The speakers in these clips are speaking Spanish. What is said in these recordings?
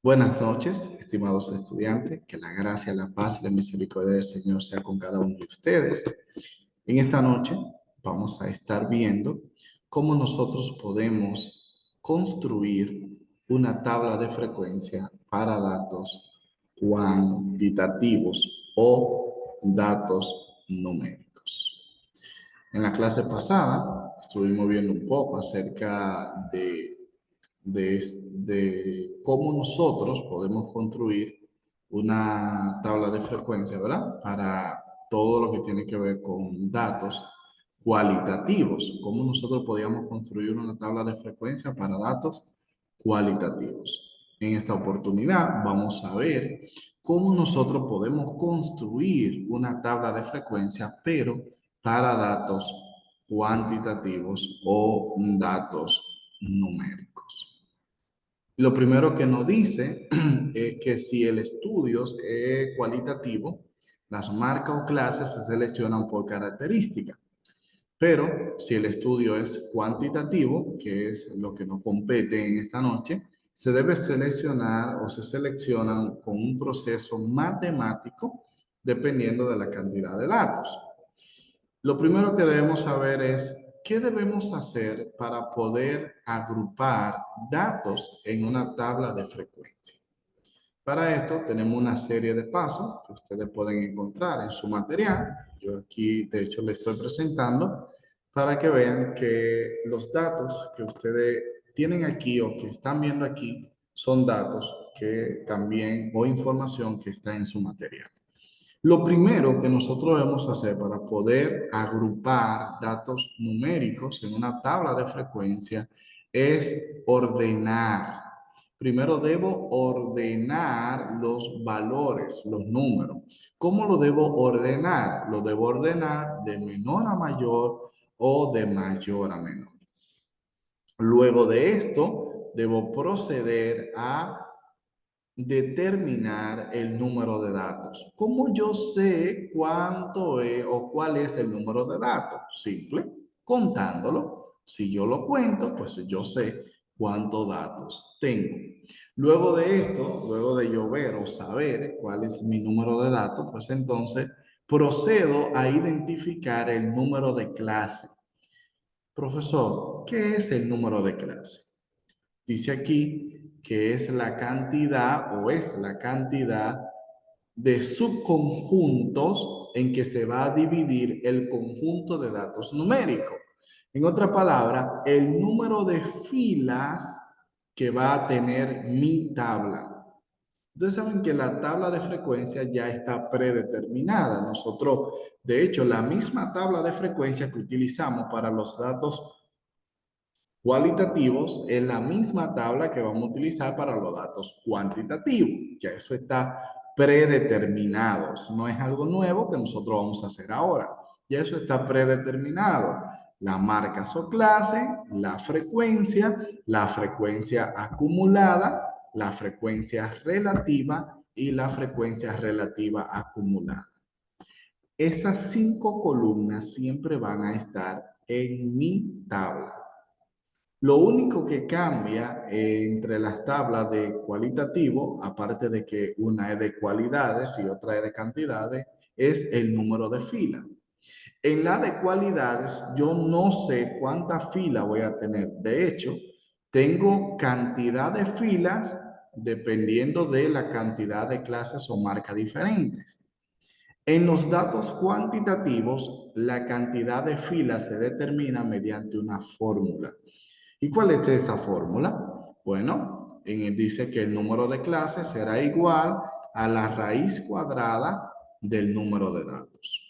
Buenas noches, estimados estudiantes. Que la gracia, la paz y la misericordia del Señor sea con cada uno de ustedes. En esta noche vamos a estar viendo cómo nosotros podemos construir una tabla de frecuencia para datos cuantitativos o datos numéricos. En la clase pasada estuvimos viendo un poco acerca de cómo nosotros podemos construir una tabla de frecuencia, ¿verdad? Para todo lo que tiene que ver con datos cualitativos. Cómo nosotros podíamos construir una tabla de frecuencia para datos cualitativos. En esta oportunidad vamos a ver cómo nosotros podemos construir una tabla de frecuencia, pero para datos cuantitativos o datos numéricos. Lo primero que nos dice es que si el estudio es cualitativo, las marcas o clases se seleccionan por característica. Pero si el estudio es cuantitativo, que es lo que nos compete en esta noche, se debe seleccionar o se seleccionan con un proceso matemático dependiendo de la cantidad de datos. Lo primero que debemos saber es qué debemos hacer para poder agrupar datos en una tabla de frecuencia. Para esto tenemos una serie de pasos que ustedes pueden encontrar en su material. Yo aquí, de hecho, le estoy presentando para que vean que los datos que ustedes tienen aquí o que están viendo aquí son datos que también o información que está en su material. Lo primero que nosotros debemos hacer para poder agrupar datos numéricos en una tabla de frecuencia es ordenar. Primero debo ordenar los valores, los números. ¿Cómo lo debo ordenar? Lo debo ordenar de menor a mayor o de mayor a menor. Luego de esto, debo proceder a determinar el número de datos. ¿Cómo yo sé cuánto es o cuál es el número de datos? Simple, contándolo. Si yo lo cuento, pues yo sé cuántos datos tengo. Luego de esto, luego de yo ver o saber cuál es mi número de datos, pues entonces procedo a identificar el número de clase. Profesor, ¿qué es el número de clase? Dice aquí que es la cantidad o es la cantidad de subconjuntos en que se va a dividir el conjunto de datos numéricos. En otra palabra, el número de filas que va a tener mi tabla. Ustedes saben que la tabla de frecuencia ya está predeterminada. Nosotros, de hecho, la misma tabla de frecuencia que utilizamos para los datos cualitativos es la misma tabla que vamos a utilizar para los datos cuantitativos. Ya eso está predeterminado. Eso no es algo nuevo que nosotros vamos a hacer ahora. Ya eso está predeterminado. La marca o clase, la frecuencia acumulada, la frecuencia relativa y la frecuencia relativa acumulada. Esas 5 columnas siempre van a estar en mi tabla. Lo único que cambia entre las tablas de cualitativo, aparte de que una es de cualidades y otra es de cantidades, es el número de filas. En la de cualidades, yo no sé cuántas filas voy a tener. De hecho, tengo cantidad de filas dependiendo de la cantidad de clases o marcas diferentes. En los datos cuantitativos, la cantidad de filas se determina mediante una fórmula. ¿Y cuál es esa fórmula? Bueno, dice que el número de clases será igual a la raíz cuadrada del número de datos.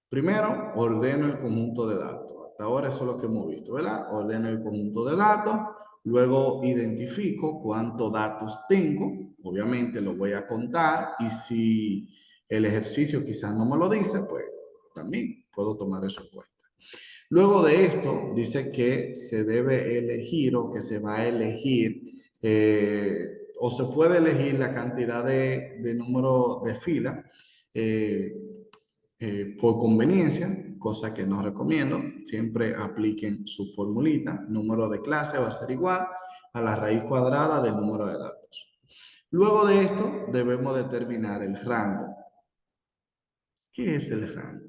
Primero, ordeno el conjunto de datos. Hasta ahora eso es lo que hemos visto, ¿verdad? Ordeno el conjunto de datos, luego identifico cuántos datos tengo. Obviamente lo voy a contar y si el ejercicio quizás no me lo dice, pues también puedo tomar eso en cuenta. Luego de esto, dice que se debe elegir o que se va a elegir o se puede elegir la cantidad de número de fila eh, por conveniencia, cosa que no recomiendo. Siempre apliquen su formulita. Número de clase va a ser igual a la raíz cuadrada del número de datos. Luego de esto, debemos determinar el rango. ¿Qué es el rango?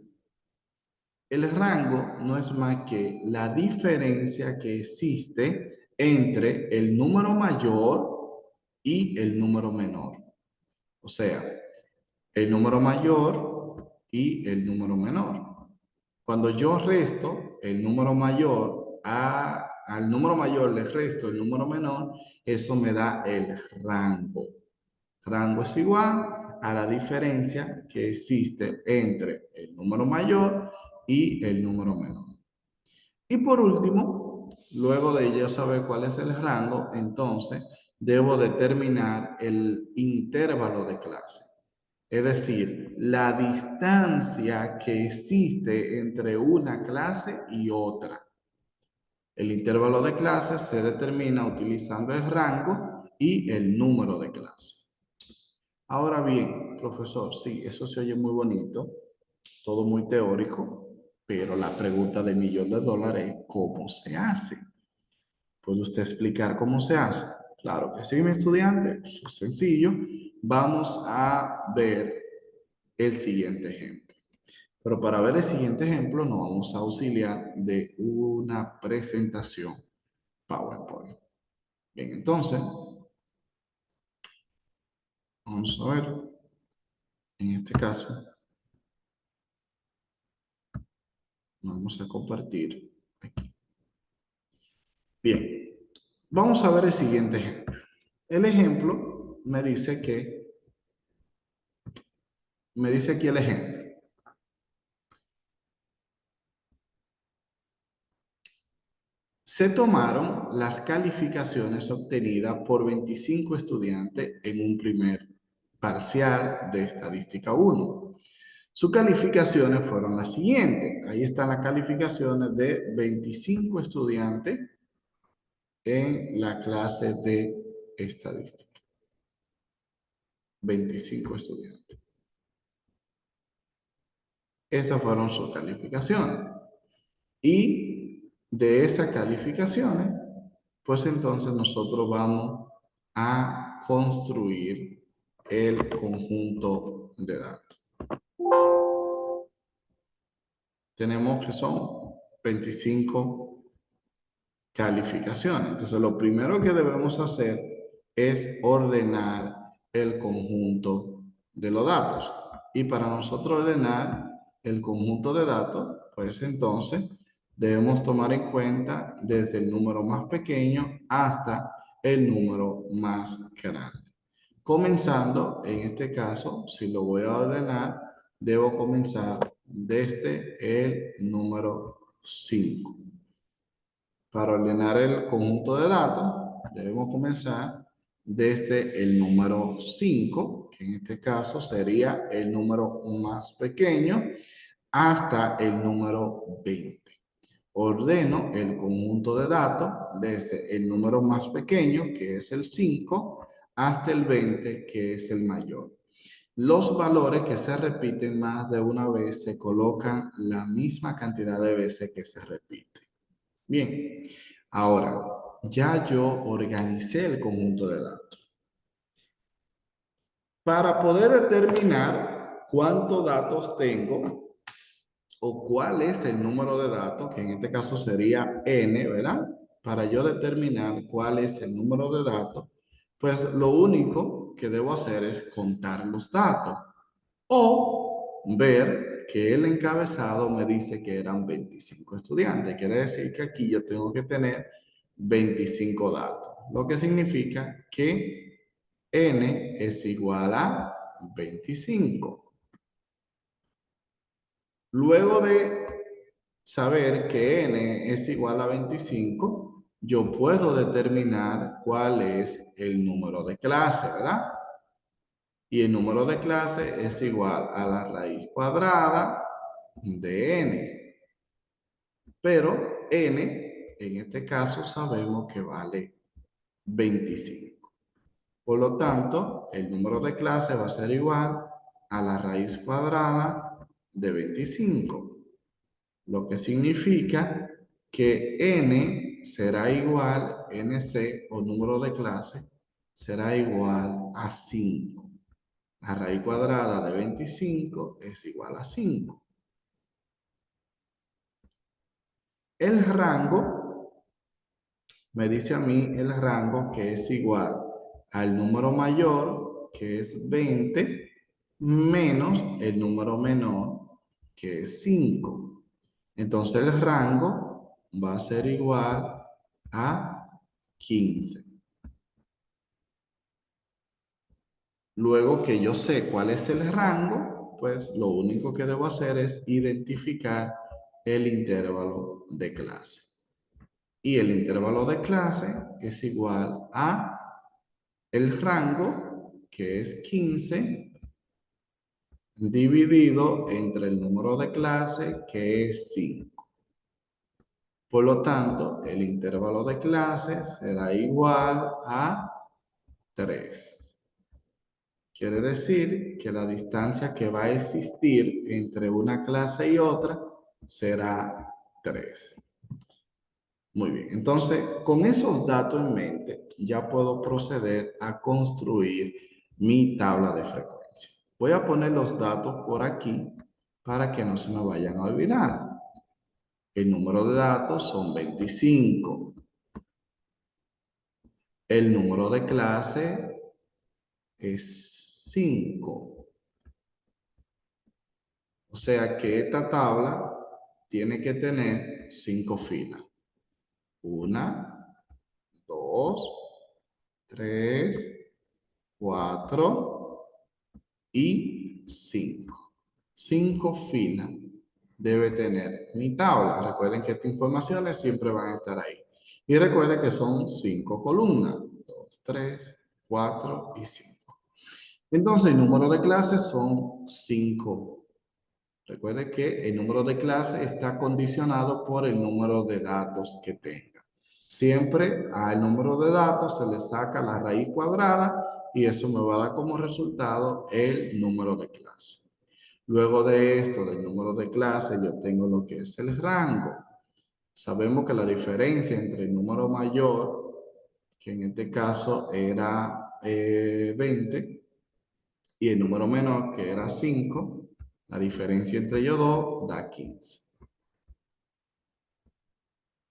El rango no es más que la diferencia que existe entre el número mayor y el número menor. O sea, el número mayor y el número menor. Cuando yo resto el número mayor al número mayor le resto el número menor, eso me da el rango. Rango es igual a la diferencia que existe entre el número mayor y el número menor. Y por último, luego de yo saber cuál es el rango, entonces debo determinar el intervalo de clase. Es decir, la distancia que existe entre una clase y otra. El intervalo de clase se determina utilizando el rango y el número de clase. Ahora bien, profesor, sí, eso se oye muy bonito, todo muy teórico, pero la pregunta del millón de dólares es ¿cómo se hace? ¿Puede usted explicar cómo se hace? Claro que sí, mi estudiante, eso es sencillo. Vamos a ver el siguiente ejemplo. Pero para ver el siguiente ejemplo nos vamos a auxiliar de una presentación PowerPoint. Bien, entonces, vamos a ver, en este caso, vamos a compartir aquí. Bien, vamos a ver el siguiente ejemplo. El ejemplo me dice aquí el ejemplo. Se tomaron las calificaciones obtenidas por 25 estudiantes en un primer parcial de estadística 1. Sus calificaciones fueron las siguientes. Ahí están las calificaciones de 25 estudiantes en la clase de estadística. 25 estudiantes. Esas fueron sus calificaciones. Y de esas calificaciones, pues entonces nosotros vamos a construir el conjunto de datos. Tenemos que son 25 calificaciones. Entonces, lo primero que debemos hacer es ordenar el conjunto de los datos. Y para nosotros ordenar el conjunto de datos, pues entonces debemos tomar en cuenta desde el número más pequeño hasta el número más grande. Comenzando, en este caso, si lo voy a ordenar, debo comenzar desde el número 5. Para ordenar el conjunto de datos, debemos comenzar desde el número 5, que en este caso sería el número más pequeño, hasta el número 20. Ordeno el conjunto de datos desde el número más pequeño, que es el 5, hasta el 20, que es el mayor. Los valores que se repiten más de una vez se colocan la misma cantidad de veces que se repite. Bien, ahora ya yo organicé el conjunto de datos. Para poder determinar cuántos datos tengo o cuál es el número de datos, que en este caso sería n, ¿verdad? Para yo determinar cuál es el número de datos, pues lo único que debo hacer es contar los datos o ver que el encabezado me dice que eran 25 estudiantes. Quiere decir que aquí yo tengo que tener 25 datos, lo que significa que n es igual a 25. Luego de saber que n es igual a 25, yo puedo determinar cuál es el número de clase, ¿verdad? Y el número de clase es igual a la raíz cuadrada de n. Pero n, en este caso, sabemos que vale 25. Por lo tanto, el número de clase va a ser igual a la raíz cuadrada de 25. Lo que significa que n será igual, NC o número de clase, será igual a 5. La raíz cuadrada de 25 es igual a 5. El rango, me dice a mí el rango que es igual al número mayor, que es 20, menos el número menor, que es 5. Entonces el rango va a ser igual a 15. Luego que yo sé cuál es el rango, pues lo único que debo hacer es identificar el intervalo de clase. Y el intervalo de clase es igual a el rango, que es 15, dividido entre el número de clase, que es 5. Por lo tanto, el intervalo de clase será igual a 3. Quiere decir que la distancia que va a existir entre una clase y otra será 3. Muy bien, entonces con esos datos en mente ya puedo proceder a construir mi tabla de frecuencia. Voy a poner los datos por aquí para que no se me vayan a olvidar. El número de datos son 25. El número de clase es 5. O sea que esta tabla tiene que tener 5 filas. 1, 2, 3, 4 y 5. 5 filas debe tener mi tabla. Recuerden que estas informaciones siempre van a estar ahí. Y recuerden que son 5 columnas. 2, 3, 4 y 5. Entonces el número de clases son 5. Recuerde que el número de clase está condicionado por el número de datos que tenga. Siempre al número de datos se le saca la raíz cuadrada y eso me va a dar como resultado el número de clase. Luego de esto, del número de clase, yo tengo lo que es el rango. Sabemos que la diferencia entre el número mayor, que en este caso era 20, y el número menor, que era 5, la diferencia entre ellos dos da 15.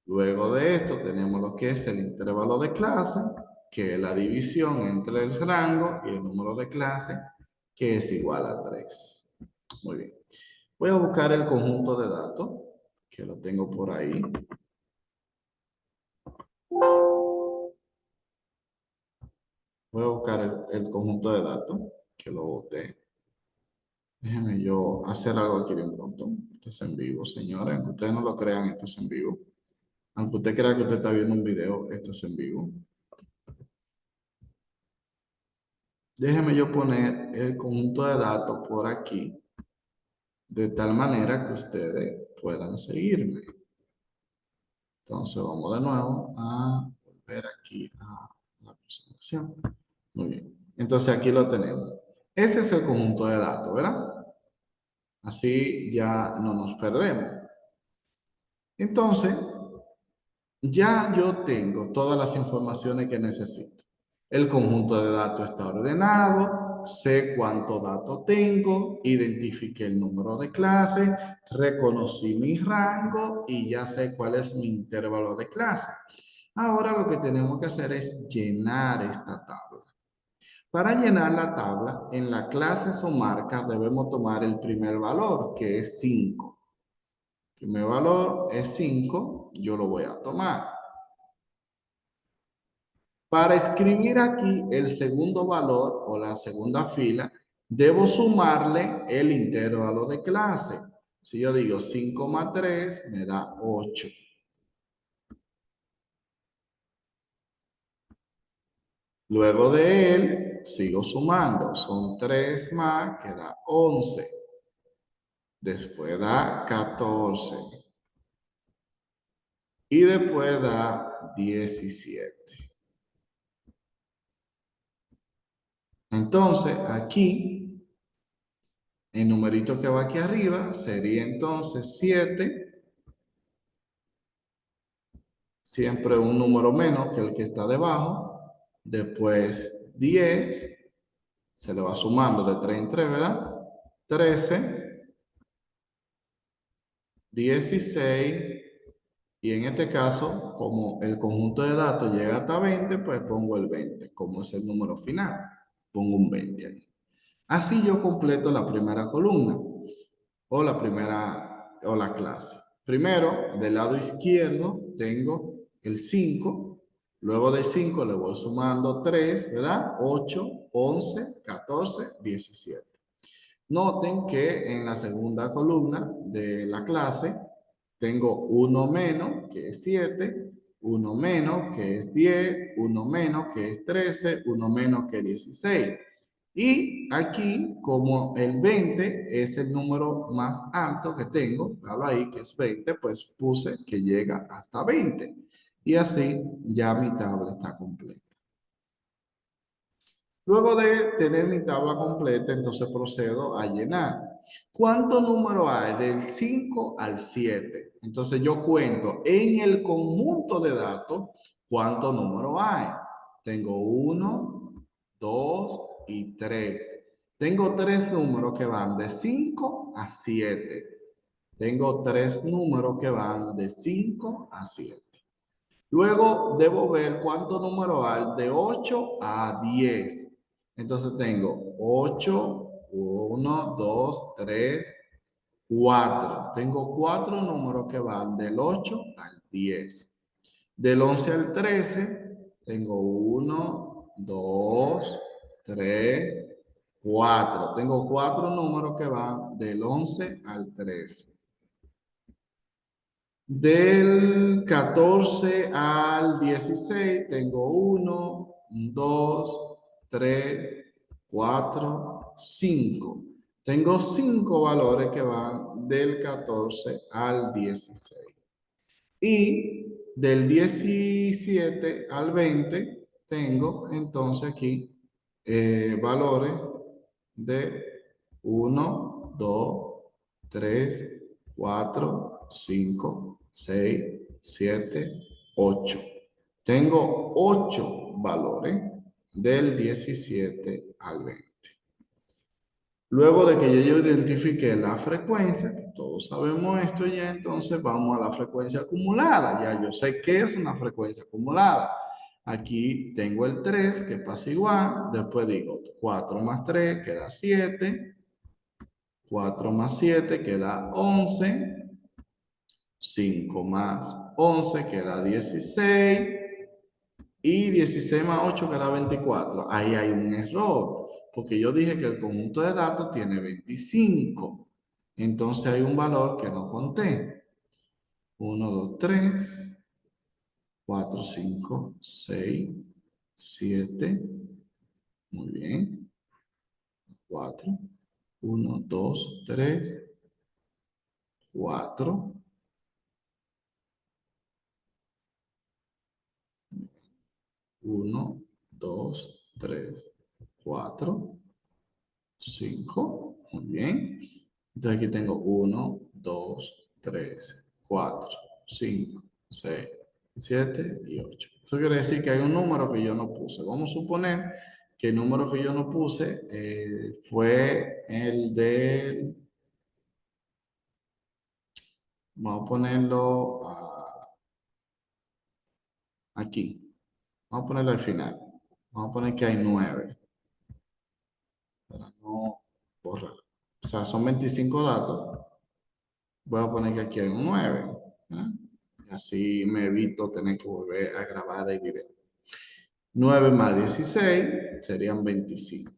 Luego de esto tenemos lo que es el intervalo de clase, que es la división entre el rango y el número de clase, que es igual a 3. Muy bien. Voy a buscar el conjunto de datos, que lo tengo por ahí. Voy a buscar el conjunto de datos, que lo boté. Déjenme yo hacer algo aquí bien pronto. Esto es en vivo, señores. Aunque ustedes no lo crean, esto es en vivo. Aunque usted crea que usted está viendo un video, esto es en vivo. Déjeme yo poner el conjunto de datos por aquí, de tal manera que ustedes puedan seguirme. Entonces vamos de nuevo a volver aquí a la presentación. Muy bien. Entonces aquí lo tenemos. Ese es el conjunto de datos, ¿verdad? Así ya no nos perdemos. Entonces, ya yo tengo todas las informaciones que necesito. El conjunto de datos está ordenado, sé cuántos datos tengo, identifiqué el número de clase, reconocí mi rango y ya sé cuál es mi intervalo de clase. Ahora lo que tenemos que hacer es llenar esta tabla. Para llenar la tabla, en la clase o marca debemos tomar el primer valor, que es 5. El primer valor es 5, yo lo voy a tomar. Para escribir aquí el segundo valor o la segunda fila, debo sumarle el intervalo de clase. Si yo digo 5 más 3, me da 8. Luego de él, sigo sumando. Son 3 más, que da 11. Después da 14. Y después da 17. Entonces, aquí, el numerito que va aquí arriba sería entonces 7, siempre un número menos que el que está debajo, después 10, se le va sumando de 3 en 3, ¿verdad? 13, 16, y en este caso, como el conjunto de datos llega hasta 20, pues pongo el 20, como es el número final, pongo un 20 ahí. Así yo completo la primera columna o la clase. Primero, del lado izquierdo tengo el 5, luego del 5 le voy sumando 3, ¿verdad? 8, 11, 14, 17. Noten que en la segunda columna de la clase tengo uno menos, que es 7, uno menos, que es 10, uno menos, que es 13, uno menos, que es 16. Y aquí, como el 20 es el número más alto que tengo, claro ahí que es 20, pues puse que llega hasta 20. Y así ya mi tabla está completa. Luego de tener mi tabla completa, entonces procedo a llenar. ¿Cuántos números hay del 5 al 7? Entonces yo cuento en el conjunto de datos cuántos números hay. Tengo 1, 2 y 3. Tengo 3 números que van de 5 a 7. Tengo 3 números que van de 5 a 7. Luego debo ver cuántos números hay de 8 a 10. Entonces tengo 8, 1, 2, 3, 4. Tengo 4 números que van del 8 al 10. Del 11 al 13 tengo 1, 2, 3, 4. Tengo 4 números que van del 11 al 13. Del 14 al 16 tengo 1, 2, 3, 4, 5. Tengo 5 valores que van del 14 al 16. Y del 17 al 20 tengo entonces aquí valores de 1, 2, 3, 4, 5, 6, 7, 8. Tengo 8 valores del 17 al 20. Luego de que yo identifique la frecuencia, que todos sabemos esto ya, entonces vamos a la frecuencia acumulada. Ya yo sé qué es una frecuencia acumulada. Aquí tengo el 3 que pasa igual, después digo 4 más 3 queda 7, 4 más 7 queda 11, 5 más 11 queda 16 y 16 más 8 queda 24. Ahí hay un error, porque yo dije que el conjunto de datos tiene 25. Entonces hay un valor que no conté. 1, 2, 3, 4, 5, 6, 7. Muy bien. 4. 1, 2, 3, 4. 1, 2, 3, 4, 5. Muy bien. Entonces aquí tengo 1, 2, 3, 4, 5, 6, 7 y 8. Eso quiere decir que hay un número que yo no puse. Vamos a suponer que el número que yo no puse fue el del... Vamos a ponerlo aquí. Vamos a ponerlo al final. Vamos a poner que hay 9. Para no borrar. O sea, son 25 datos. Voy a poner que aquí hay un 9. ¿Eh? Así me evito tener que volver a grabar el video. 9 más 16 serían 25.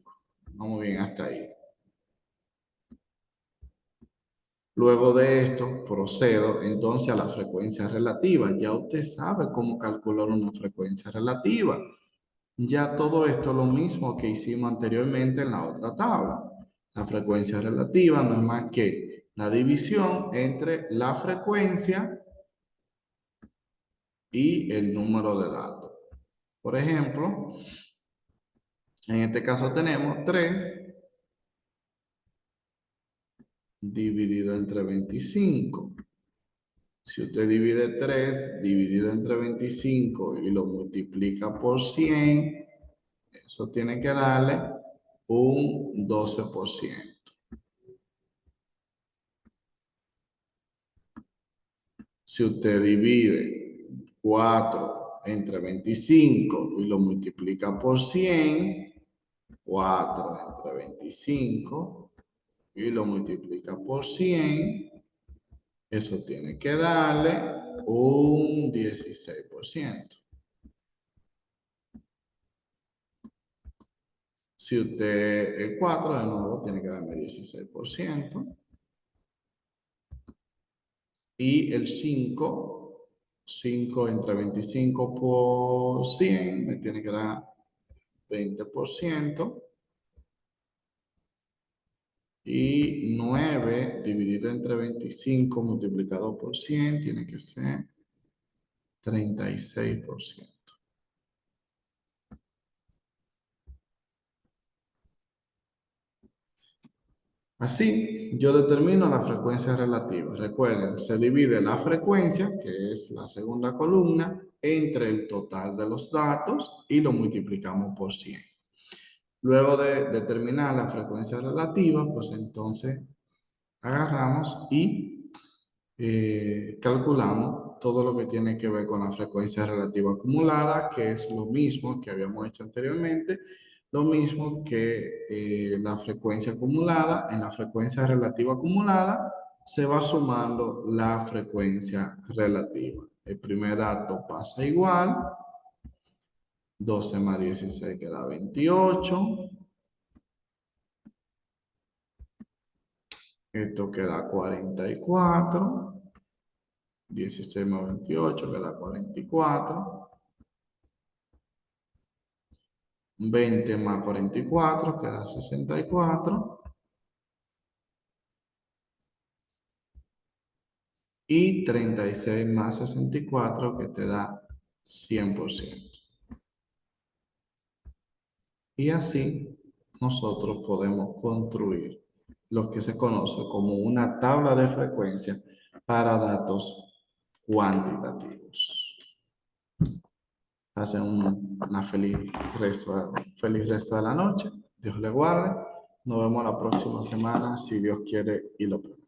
Vamos bien hasta ahí. Luego de esto, procedo entonces a la frecuencia relativa. Ya usted sabe cómo calcular una frecuencia relativa. Ya todo esto es lo mismo que hicimos anteriormente en la otra tabla. La frecuencia relativa no es más que la división entre la frecuencia y el número de datos. Por ejemplo, en este caso tenemos 3 dividido entre 25. Si usted divide 3 dividido entre 25 y lo multiplica por 100, eso tiene que darle un 12%. Si usted divide 4 entre 25 y lo multiplica por 100, 4 entre 25 y lo multiplica por 100, eso tiene que darle un 16%. Si usted el 4 de nuevo tiene que darme 16%. Y el 5 entre 25 por 100 me tiene que dar 20%. Y 9 dividido entre 25 multiplicado por 100 tiene que ser 36%. Así, yo determino la frecuencia relativa. Recuerden, se divide la frecuencia, que es la segunda columna, entre el total de los datos y lo multiplicamos por 100. Luego de determinar la frecuencia relativa, pues entonces agarramos y calculamos todo lo que tiene que ver con la frecuencia relativa acumulada, que es lo mismo que habíamos hecho anteriormente, lo mismo que la frecuencia acumulada. En la frecuencia relativa acumulada se va sumando la frecuencia relativa. El primer dato pasa igual, 12 más 16 queda 28. Esto queda 44. 16 más 28 queda 44. 20 más 44 queda 64. Y 36 más 64 que te da 100%. Y así nosotros podemos construir lo que se conoce como una tabla de frecuencia para datos cuantitativos. Pasen una feliz resto de la noche. Dios le guarde. Nos vemos la próxima semana, si Dios quiere y lo permite.